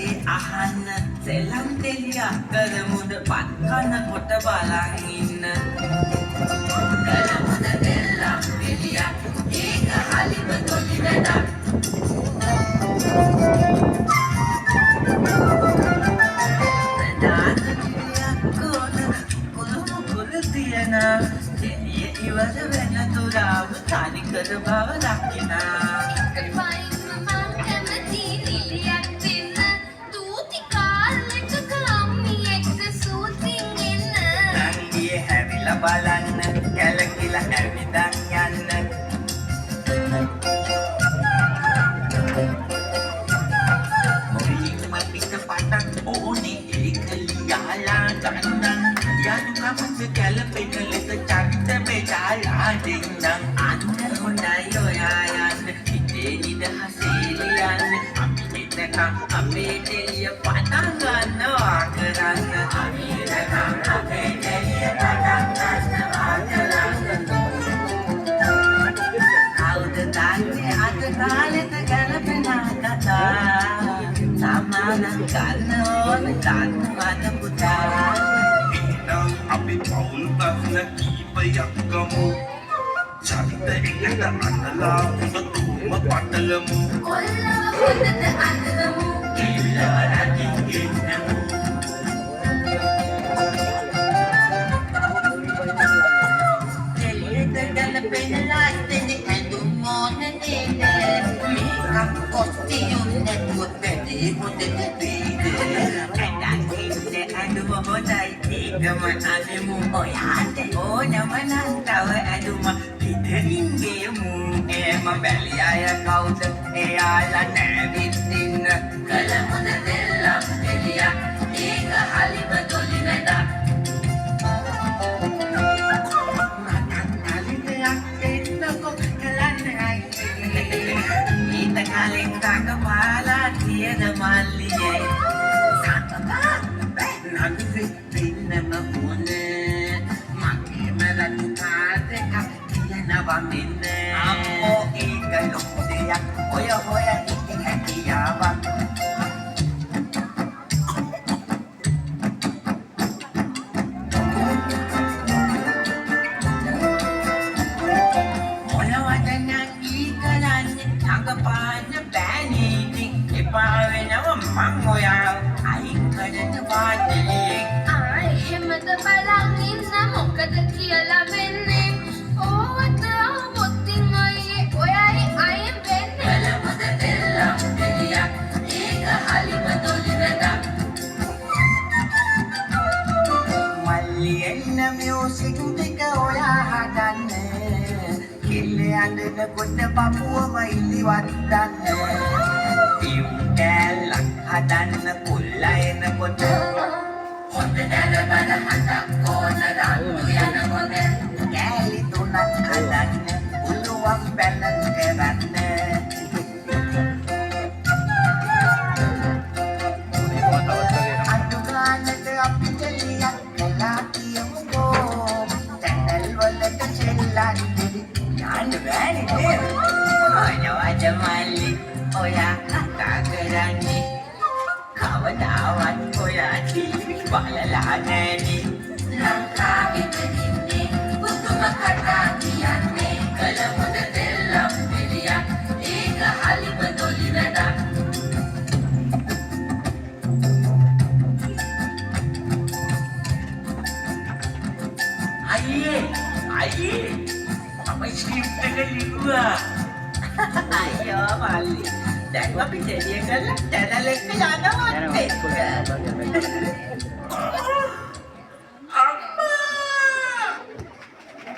කටේ අහන්න සෙල්ලම් දෙලියක් කරමුද පත් කන කොට බලන් ඉන්න කරමුද දෙල්ලම් දෙලියක් ඒක හලිම තොලි වැඩක් ප්‍රධාන දෙලියක් කොන කුළු තියන දෙලිය ඉවර වෙන තුරාව තනි කර බව දකිනා බලන්න කැලකිලා ඇවිදන් යන්න මොරින්ම පිට පටක් ඕනේ ඒක ලියාලා ගන්න යනුකමස කැලපෙන ලෙස චරිත බෙදාලා දෙන්නම් අන්න හොඳයි ඔයා යන්න හිතේ නිදහසේ ලියන්න අපි හිතකම් අපේ දෙලිය පටන් ගන්නවා කරන්න අපි හිතකම් අපේ දෙලිය පටන් කාලෙට ගැලපෙන කතා සමාන ගන්න ඕන ගන්නවද පුතා එහෙනම් අපි පවුල් ප්‍රශ්න කීපයක් ගමු චරිත එකට අන්නලා තුම පටලමු කොල්ලව පොතට අඳගමු කිල්ලව රකින් ගෙන්නමු දෙලියට ගැලපෙන ලයිටෙනි ඇඳුම් ඕන නේද කොස්තියුම් නැතුව වැඩේ හොඳට වේද ඇඳන් ඉන්නේ ඇඳුම හොඳයි ඒකම අනෙමු ඔයාට ඕනම නම් තව ඇඳුම පිටරින් ගේමු එම බැලි අය කවුද එයාලා නැවිත් ඉන්න කලමුද දෙල්ලම් එලියක් ඒක හලිම තොලි වැඩක් Kalian tak kepala tiada maliye Santaka Nanti pinna mapune Maki meratu kate kap Dia naba minne Ammo ika lukudia Hoya hoya iki hati yabak Mangoyang aing kadang badeng එහෙමද බලන් ඉන්න මොකද කියලා වෙන්නේ ඕවට මොත්තින් අයියේ ඔයයි අයින් වෙන්නේ කලමුද දෙල්ලම් දෙලියක් ඒක හලිම තොලි වැඩක් මල්ලි එන්න මියුසික් ටික ඔයා හදන්නේ කිල්ලේ අඬන කොට පපුවම ඉලිවත් දන්නේ Kälak hadan pula කොට හොඳ දැනබන හතක් ඕන රාතු යන කොට කෑලි තුනක් හදන්න උළුවක් පැනන් කරන්න අතු ගන්නට අපි දෙලියක් කළා කියමුකෝ චැනල් වලට සෙල්ලම් දෙවි යන්න බෑනේ නේද අයවද මල්ලි ඔයා කතා කරන්නේ කවදාවත් ඔයා ටීවී බලලා නැනේ ලංකාවේ ඉන්නේ පුදුම කතා කියන්නේ කලමුද දෙල්ලම් එලියක් ඒක හලිම තොලි වැඩක් අයියේ අපේ ස්ක්‍රිප්ට් එක ලිව්වා අයියෝ මල්ලි දැන් අපි දෙලිය කරලා channel එක යනවා